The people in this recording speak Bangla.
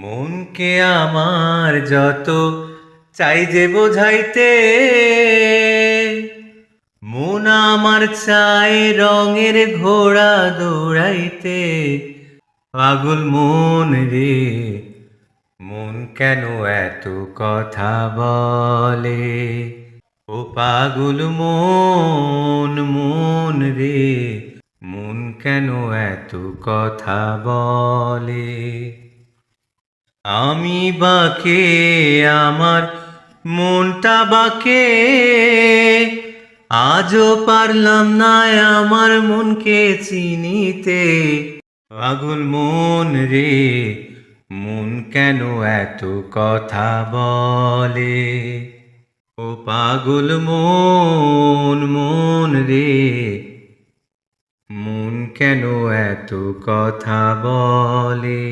মনকে আমার যত চাই যে বোঝাইতে, মন আমার চাই রঙের ঘোড়া দৌড়াইতে। পাগল মন রে, মন কেন এত কথা বলে? ও পাগল মন, মন রে, মন কেন এত কথা বলে? আমি বাকে, আমার মনটা বাকে, আজও পারলাম না আমার মনকে চিনিতে। পাগল মন রে, মন কেন এত কথা বলে? ও পাগল মন, মন রে, মন কেন এত কথা বলে?